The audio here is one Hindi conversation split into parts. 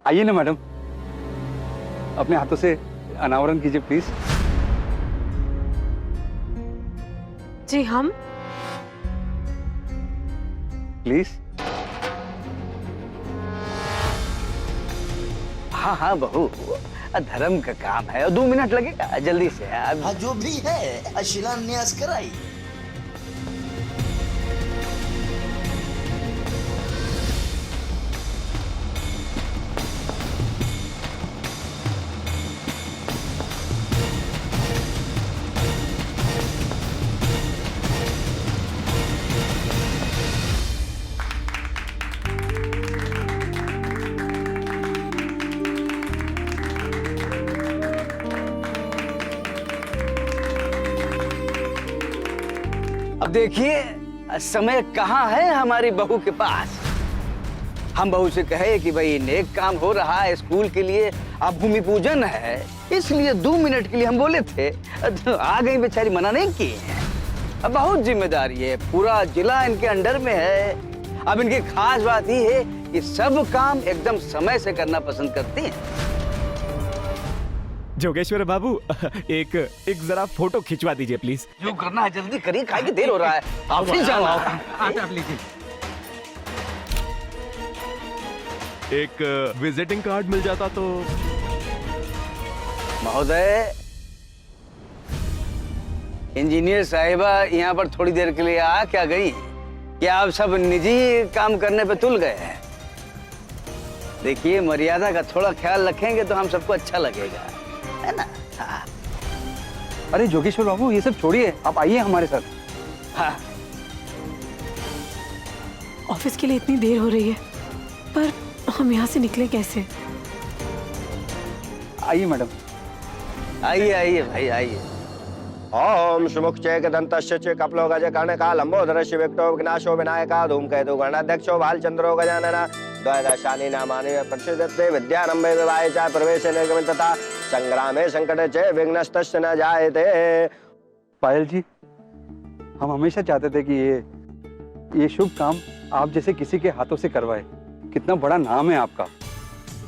आइए ना मैडम, अपने हाथों से अनावरण कीजिए प्लीज। जी हम प्लीज। हाँ हाँ बहू, धर्म का काम है, 2 मिनट लगेगा, जल्दी से। हाँ जो भी है शिलान्यास कराई। अब देखिए समय कहाँ है हमारी बहू के पास। हम बहू से कहे कि भाई नेक काम हो रहा है स्कूल के लिए, अब भूमि पूजन है, इसलिए 2 मिनट के लिए हम बोले थे, आ गई बेचारी, मना नहीं की है। अब बहुत जिम्मेदारी है, पूरा जिला इनके अंडर में है। अब इनकी खास बात ये है कि सब काम एकदम समय से करना पसंद करती हैं। जोगेश्वर बाबू, एक जरा फोटो खिंचवा दीजिए प्लीज। जो करना है जल्दी करिए, खाए की देर हो रहा है, ऑफिस जाना है। एक विजिटिंग कार्ड मिल जाता तो। महोदय, इंजीनियर साहिबा यहाँ पर थोड़ी देर के लिए आ क्या गई? क्या आप सब निजी काम करने पे तुल गए हैं? देखिए मर्यादा का थोड़ा ख्याल रखेंगे तो हम सबको अच्छा लगेगा, है ना? हाँ। अरे जोगेश्वर बाबू, ये सब छोड़िए, आप आइए हमारे साथ। हाँ। ऑफिस के लिए इतनी देर हो रही है, पर हम यहाँ से निकले कैसे? आइए मैडम। आइए आइए भाई आइए। ओम सुमुखचेक दंतस्य च कपलो गज कर्णका लंबोदरस्य विक्टो विघ्नाशो विनायका धूमकेतु गणाध्यक्षो भालचंद्रो गजानन द्वादशानि नामानि प्रसिद्धत्वे विद्यारंभे विवाहे च प्रवेशे निर्गमने तथा संग्रामे संकटे च विघ्नस्तस्य न जायते। पायल जी, हम हमेशा चाहते थे कि ये शुभ काम आप जैसे किसी के हाथों से करवाए। कितना बड़ा नाम है आपका,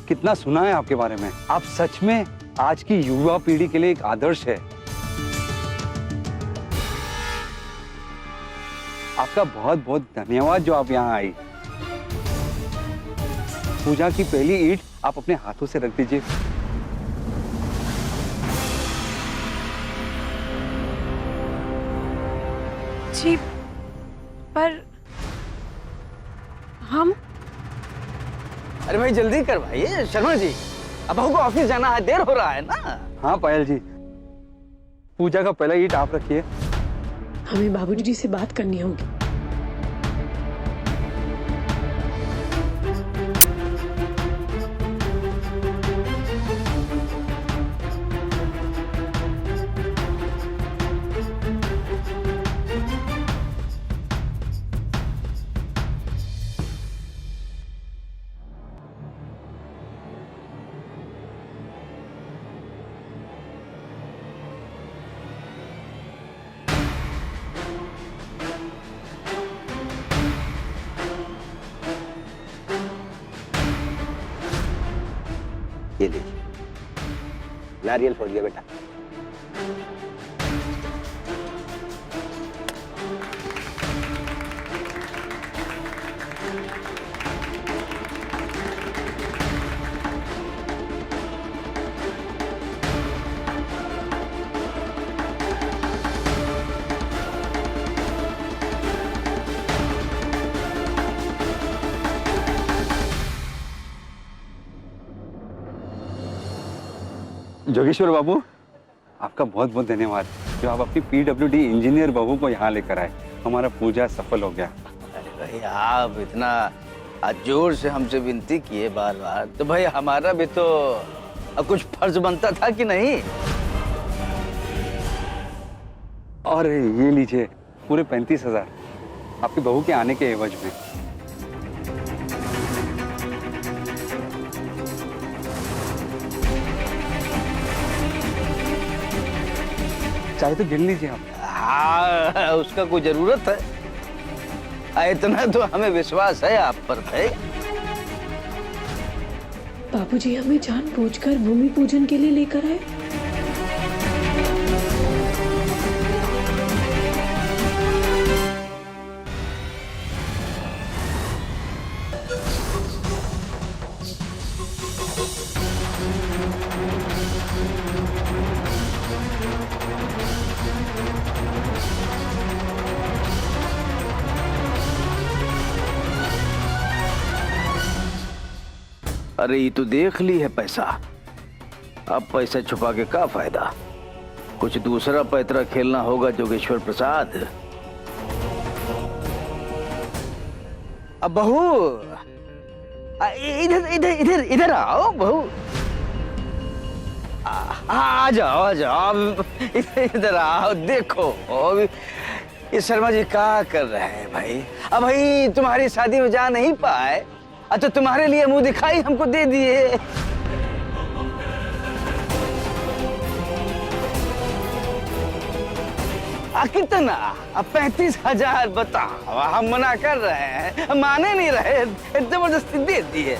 कितना सुना है आपके बारे में। आप सच में आज की युवा पीढ़ी के लिए एक आदर्श है। आपका बहुत बहुत धन्यवाद जो आप यहाँ आई। पूजा की पहली ईंट आप अपने हाथों से रख दीजिए। जी पर हम। अरे भाई जल्दी करवाइए शर्मा जी, अब बहू को ऑफिस जाना है, देर हो रहा है ना। हाँ पायल जी, पूजा का पहला ईंट आप रखिए। हमें बाबूजी से बात करनी होगी। ये लीजिए, नारियल फोड़िए बेटा। जोगेश्वर बाबू, आपका बहुत बहुत धन्यवाद जो आप अपनी पीडब्ल्यूडी इंजीनियर बहू को यहाँ लेकर आए। हमारा पूजा सफल हो गया। अरे भाई आप इतना जोर से हमसे विनती किए बार बार, तो भाई हमारा भी तो कुछ फर्ज बनता था कि नहीं? और ये लीजिए पूरे 35,000 आपकी बहू के आने के एवज में। चाहे तो गिन लीजिए आप। हाँ उसका कोई जरूरत है? इतना तो हमें विश्वास है आप पर भाई। बाबूजी हमें जानबूझकर भूमि पूजन के लिए लेकर आए। अरे ये तो देख ली है पैसा, अब पैसा छुपा के क्या फायदा? कुछ दूसरा पैतरा खेलना होगा जोगेश्वर प्रसाद। अब बहू इधर इधर इधर इधर आओ बहू। आ जाओ आ जाओ, इधर आओ। देखो ये शर्मा जी क्या कर रहे हैं भाई? अब भाई तुम्हारी शादी में जा नहीं पाए, अच्छा तुम्हारे लिए मुंह दिखाई हमको दे दिए। कितना? अब 35,000 बताओ। हम मना कर रहे हैं, माने नहीं रहे, जबरदस्ती दे दिए।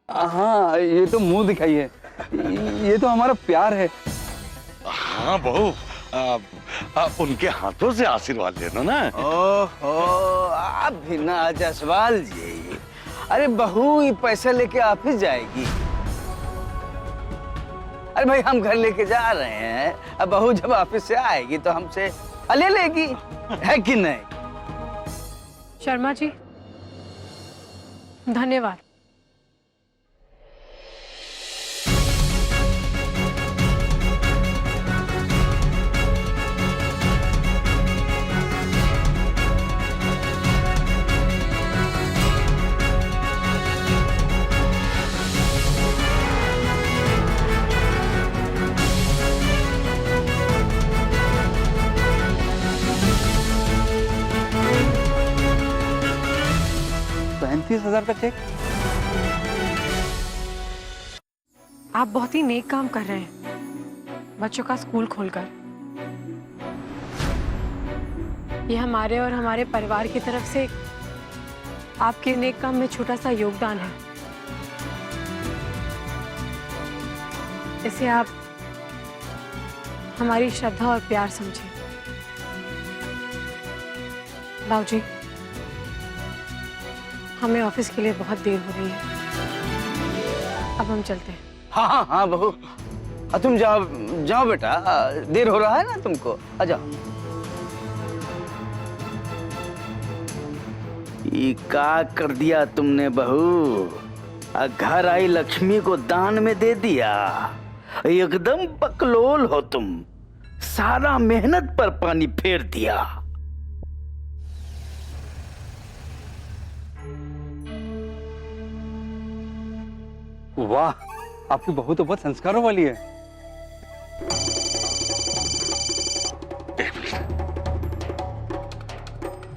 हाँ, ये तो मुंह दिखाई है, ये तो हमारा प्यार है। हाँ बहू, उनके हाथों से आशीर्वाद लेना ना। ओहो, आप भी ना जसवाल जी। अरे बहू ये पैसा लेके ऑफिस जाएगी। अरे भाई हम घर लेके जा रहे हैं, अब बहू जब ऑफिस से आएगी तो हमसे ले लेगी, है कि नहीं? शर्मा जी धन्यवाद। $35,000 का चेक? आप बहुत ही नेक काम कर रहे हैं, बच्चों का स्कूल खोलकर। ये हमारे और हमारे परिवार की तरफ से आपके नेक काम में छोटा सा योगदान है। इसे आप हमारी श्रद्धा और प्यार समझें। बाबूजी हमें ऑफिस के लिए बहुत देर हो रही है, अब हम चलते हैं। हाँ हाँ हाँ बहू, तुम जाओ जाओ बेटा, देर हो रहा है ना तुमको, आ जाओ। ये क्या कर दिया तुमने बहू? घर आई लक्ष्मी को दान में दे दिया। एकदम बकलोल हो तुम, सारा मेहनत पर पानी फेर दिया। वाह, आपकी बहू तो बहुत संस्कारों वाली है। एक मिनट।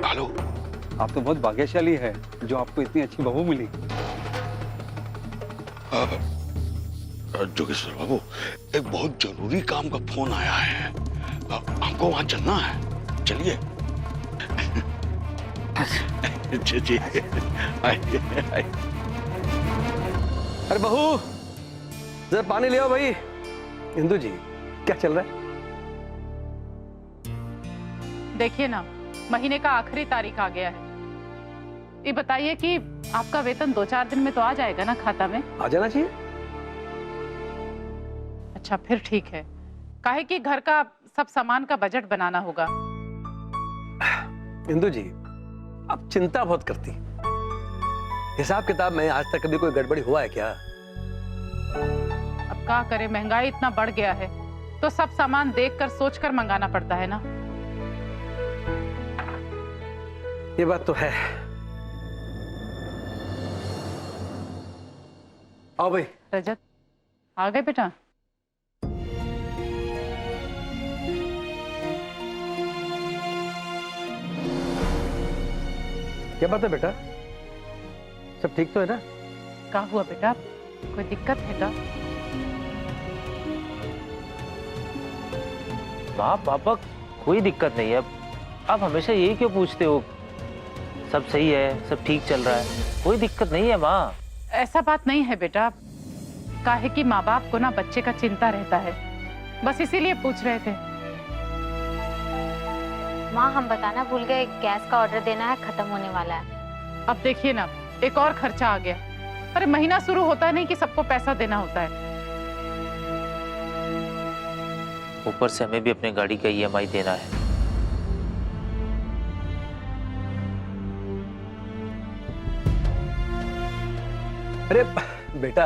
हेलो, आप तो बहुत भाग्यशाली है जो आपको इतनी अच्छी बहू मिली। जोगेश्वर बाबू, एक बहुत जरूरी काम का फोन आया है, हमको वहां चलना है, चलिए। जी जी, आइए। अरे बहू जरा पानी ले आओ भाई। इंदु जी क्या चल रहा है? देखिए ना, महीने का आखिरी तारीख आ गया है। ये बताइए कि आपका वेतन 2-4 दिन में तो आ जाएगा ना खाता में? आ जाना चाहिए। अच्छा फिर ठीक है, काहे कि घर का सब सामान का बजट बनाना होगा। इंदु जी आप चिंता बहुत करती, हिसाब किताब में आज तक कभी कोई गड़बड़ी हुआ है क्या? अब क्या करे, महंगाई इतना बढ़ गया है तो सब सामान देखकर सोचकर मंगाना पड़ता है ना। ये बात तो है। आओ भाई। रजत आ गए बेटा? क्या बात है बेटा, सब ठीक तो है ना? क्या हुआ बेटा, कोई दिक्कत है क्या? बाप पापा कोई दिक्कत नहीं है, आप हमेशा यही क्यों पूछते हो? सब सही है, सब ठीक चल रहा है, कोई दिक्कत नहीं है माँ। ऐसा बात नहीं है बेटा, काहे कि माँ बाप को ना बच्चे का चिंता रहता है, बस इसीलिए पूछ रहे थे। माँ हम बताना भूल गए, गैस का ऑर्डर देना है, खत्म होने वाला है। अब देखिए ना, एक और खर्चा आ गया। अरे महीना शुरू होता नहीं कि सबको पैसा देना होता है। ऊपर से हमें भी अपने गाड़ी का EMI देना है। अरे बेटा,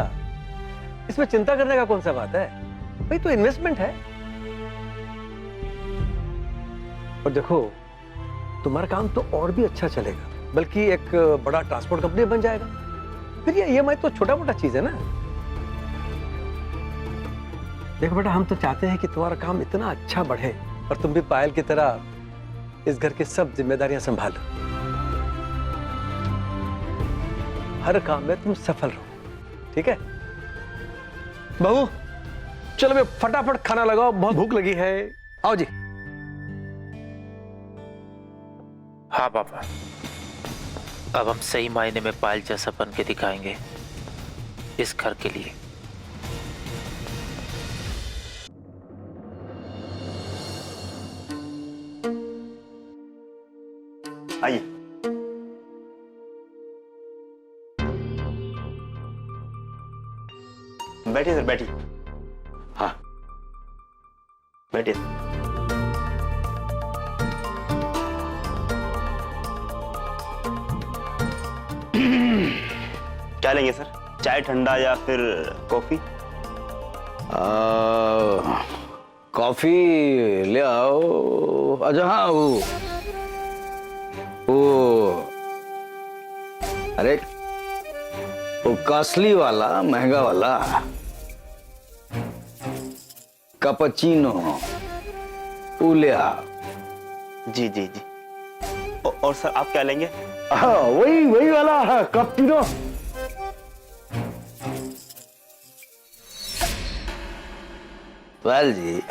इसमें चिंता करने का कौन सा बात है, भाई तो इन्वेस्टमेंट है। और देखो तुम्हारा काम तो और भी अच्छा चलेगा, बल्कि एक बड़ा ट्रांसपोर्ट कंपनी बन जाएगा। फिर ये EMI तो छोटा मोटा चीज है ना। देखो बेटा, हम तो चाहते हैं कि तुम्हारा काम इतना अच्छा बढ़े और तुम भी पायल की तरह इस घर की सब जिम्मेदारियां संभालो, हर काम में तुम सफल रहो, ठीक है? बहू चलो मैं फटाफट खाना लगाओ, बहुत भूख लगी है। आओ जी। हाँ पापा, अब हम सही मायने में पायल जैसा बन के दिखाएंगे इस घर के लिए। आइए। बैठिए सर, बैठिए। हाँ बैठिए। क्या लेंगे सर, चाय ठंडा या फिर कॉफी? कॉफी ले आओ। अच्छा हाँ, अरे वो कास्टली वाला, महंगा वाला कैपुचिनो वो ले आओ। जी जी जी। और सर आप क्या लेंगे? हाँ वही वाला कैपुचिनो। पायल जी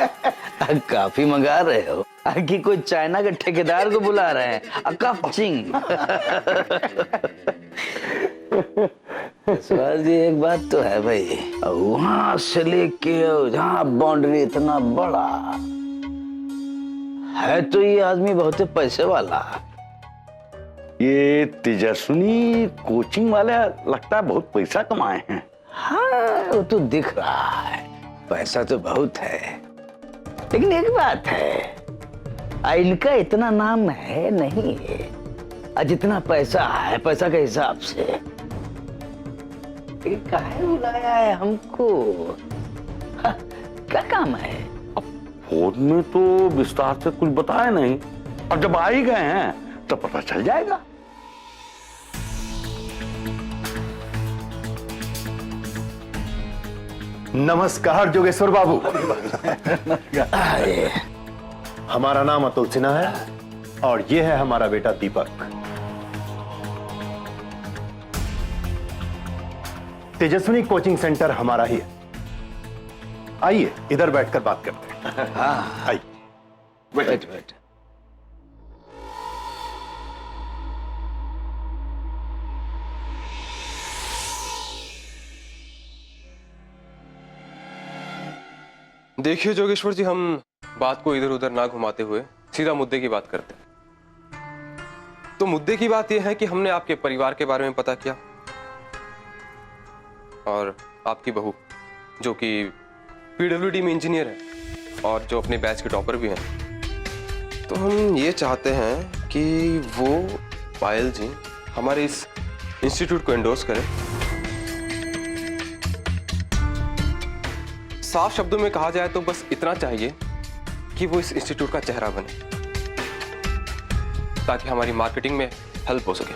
काफी मंगा रहे हो कि कोई चाइना के ठेकेदार को बुला रहे हैं? कैपुचिनो। पायल जी एक बात तो है भाई, वहां से लेके जहाँ बाउंड्री इतना बड़ा है, तो ये आदमी बहुत पैसे वाला। ये तेजस्विनी कोचिंग वाले लगता है बहुत पैसा कमाए हैं। हाँ वो तो दिख रहा है, पैसा तो बहुत है, लेकिन एक बात है, इनका इतना नाम है नहीं, जितना पैसा है, पैसा के हिसाब से। काहे बुलाया है हमको? क्या काम है? फोन में तो विस्तार से कुछ बताया नहीं, और जब आ ही गए हैं तो पता चल जाएगा। नमस्कार जोगेश्वर बाबू। हमारा नाम अतुल सिन्हा है और ये है हमारा बेटा दीपक। तेजस्विनी कोचिंग सेंटर हमारा ही है। आइए इधर बैठकर बात करते हैं। हाँ आइए। बैठ। देखिए जोगेश्वर जी, हम बात को इधर उधर ना घुमाते हुए सीधा मुद्दे की बात करते हैं। तो मुद्दे की बात यह है कि हमने आपके परिवार के बारे में पता किया, और आपकी बहू जो कि PWD में इंजीनियर है और जो अपने बैच के टॉपर भी हैं, तो हम ये चाहते हैं कि वो पायल जी हमारे इस इंस्टीट्यूट को एंडोर्स करें। साफ शब्दों में कहा जाए तो बस इतना चाहिए कि वो इस इंस्टीट्यूट का चेहरा बने, ताकि हमारी मार्केटिंग में हेल्प हो सके।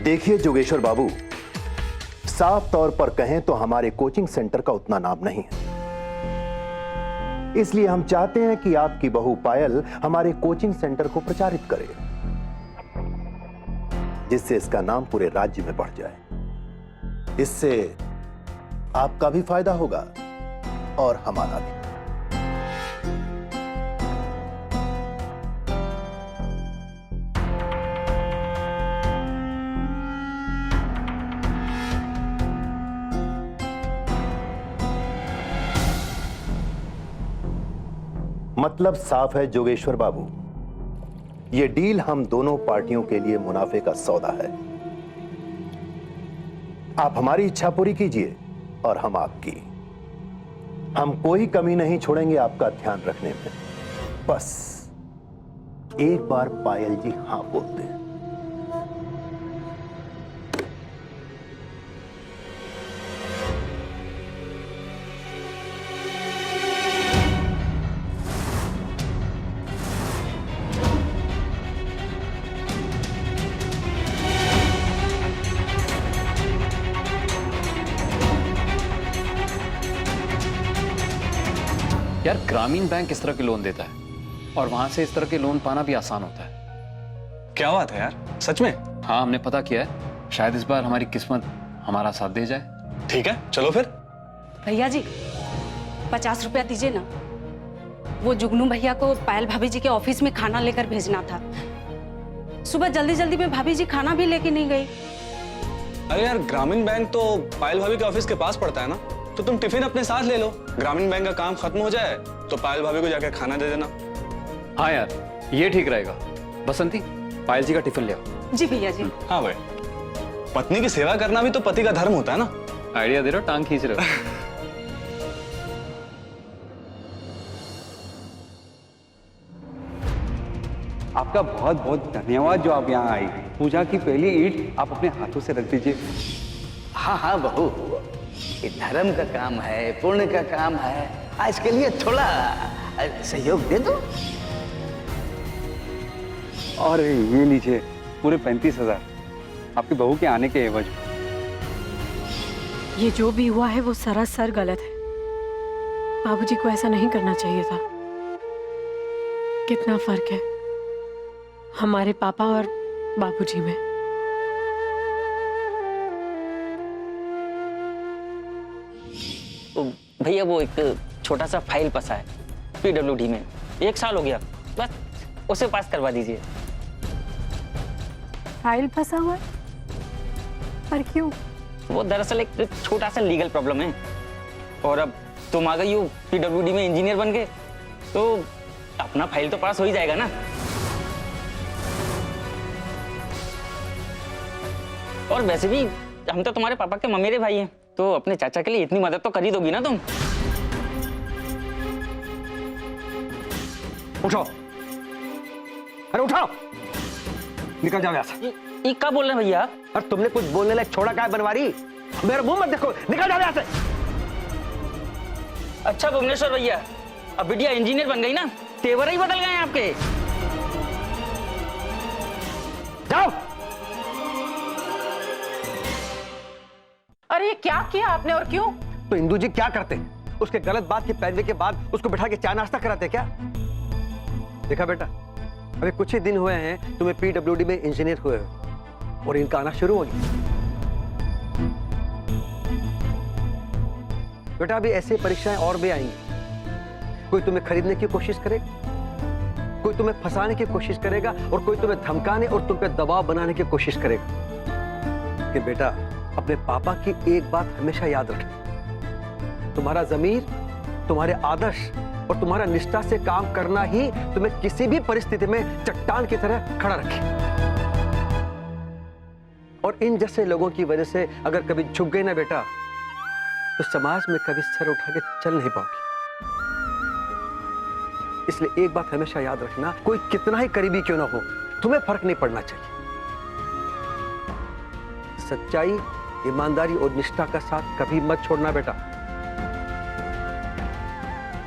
देखिए जोगेश्वर बाबू, साफ तौर पर कहें तो हमारे कोचिंग सेंटर का उतना नाम नहीं है, इसलिए हम चाहते हैं कि आपकी बहू पायल हमारे कोचिंग सेंटर को प्रचारित करे, जिससे इसका नाम पूरे राज्य में बढ़ जाए। इससे आपका भी फायदा होगा और हमारा भी। मतलब साफ है जोगेश्वर बाबू, ये डील हम दोनों पार्टियों के लिए मुनाफे का सौदा है। आप हमारी इच्छा पूरी कीजिए और हम आपकी। हम कोई कमी नहीं छोड़ेंगे आपका ध्यान रखने में। बस एक बार पायल जी हां बोल दें। यार ग्रामीण बैंक इस तरह के लोन देता है और वहां से इस तरह के लोन पाना भी आसान होता है। क्या बात है यार, सच में? हाँ, हमने पता किया है, शायद इस बार हमारी किस्मत हमारा साथ दे जाए। ठीक है, चलो फिर। भैया जी 50 रुपया दीजिए ना, वो जुगनू भैया को पायल भाभी जी के ऑफिस में खाना लेकर भेजना था। सुबह जल्दी जल्दी में भाभी जी खाना भी लेके नहीं गई। अरे यार, ग्रामीण बैंक तो पायल भाभी के ऑफिस के पास पड़ता है ना, तो तुम टिफिन अपने साथ ले लो। ग्रामीण बैंक का काम खत्म हो जाए तो पायल भाभी को जाकर खाना दे देना। हाँ यार, ये ठीक रहेगा। बसंती, पायल जी का टिफिन ले आओ। जी भैया जी। हाँ भाई, पत्नी की सेवा करना भी तो पति का धर्म होता है ना। आइडिया दे रहे हो, टांग खींच रहे हो। आपका बहुत बहुत धन्यवाद जो आप यहाँ आई। पूजा की पहली ईंट आप अपने हाथों से रख दीजिए। हाँ हाँ बहू, ये धर्म का काम है, पुण्य का काम है, आज के लिए थोड़ा सहयोग दे दो। और ये लीजिए पूरे 35,000 आपकी बहू के आने के एवज। ये जो भी हुआ है वो सरासर गलत है। बाबूजी को ऐसा नहीं करना चाहिए था। कितना फर्क है हमारे पापा और बाबूजी में। तो भैया वो एक छोटा सा फाइल फंसा है PWD में, 1 साल हो गया, बस उसे पास करवा दीजिए। फाइल फंसा हुआ है? पर क्यों? वो दरअसल एक छोटा सा लीगल प्रॉब्लम है, और अब तुम आ गई हो PWD में इंजीनियर बन के, तो अपना फाइल तो पास हो ही जाएगा ना। और वैसे भी हम तो तुम्हारे पापा के ममेरे भाई हैं, तो अपने चाचा के लिए इतनी मदद तो कर ही दोगी ना तुम। उठाओ, अरे उठाओ, निकल जाओ यहाँ से। ये क्या बोल रहे हैं भैया? अरे तुमने कुछ बोलने लायक छोड़ा क्या है बनवारी? मेरा मुंह मत देखो, निकल जाओ यहाँ से। अच्छा भुवनेश्वर भैया, अब बिटिया इंजीनियर बन गई ना, तेवर ही बदल गए हैं आपके। जाओ। अरे ये क्या किया आपने और क्यों? तो इंदू जी क्या करते? उसके गलत बात की पैरवी के बाद उसको बिठा के चाय नाश्ता कराते क्या? देखा बेटा, अभी कुछ ही दिन हुए हैं तुम्हें PWD में इंजीनियर हुए हो और इनका आना शुरू हो गया। बेटा अभी ऐसी परीक्षाएं और भी आएंगी। कोई तुम्हें खरीदने की कोशिश करेगा, कोई तुम्हें फंसाने की कोशिश करेगा और कोई तुम्हें धमकाने और तुम पे दबाव बनाने की कोशिश करेगा। कि बेटा अपने पापा की एक बात हमेशा याद रखना, तुम्हारा ज़मीर, तुम्हारे आदर्श और तुम्हारा निष्ठा से काम करना ही तुम्हें किसी भी परिस्थिति में चट्टान की तरह खड़ा रखे। और इन जैसे लोगों की वजह से अगर कभी झुक गई ना बेटा, तो समाज में कभी सर उठा के चल नहीं पाओगी। इसलिए एक बात हमेशा याद रखना, कोई कितना ही करीबी क्यों ना हो, तुम्हें फर्क नहीं पड़ना चाहिए। सच्चाई, ईमानदारी और निष्ठा का साथ कभी मत छोड़ना बेटा,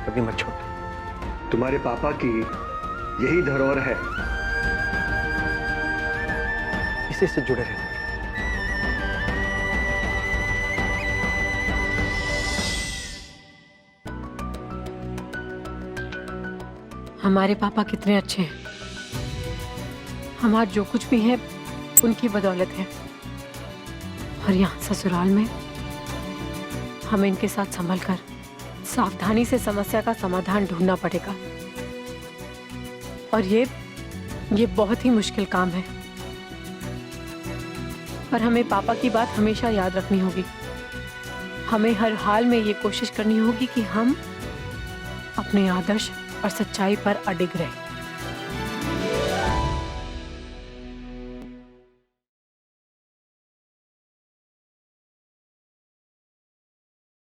कभी मत छोड़ना। तुम्हारे पापा की यही धरोहर है, इसी से जुड़े रहना। हमारे पापा कितने अच्छे हैं। हमारा जो कुछ भी है उनकी बदौलत है। और यहाँ ससुराल में हमें इनके साथ संभल कर सावधानी से समस्या का समाधान ढूंढना पड़ेगा। और ये बहुत ही मुश्किल काम है। पर हमें पापा की बात हमेशा याद रखनी होगी। हमें हर हाल में ये कोशिश करनी होगी कि हम अपने आदर्श और सच्चाई पर अडिग रहे।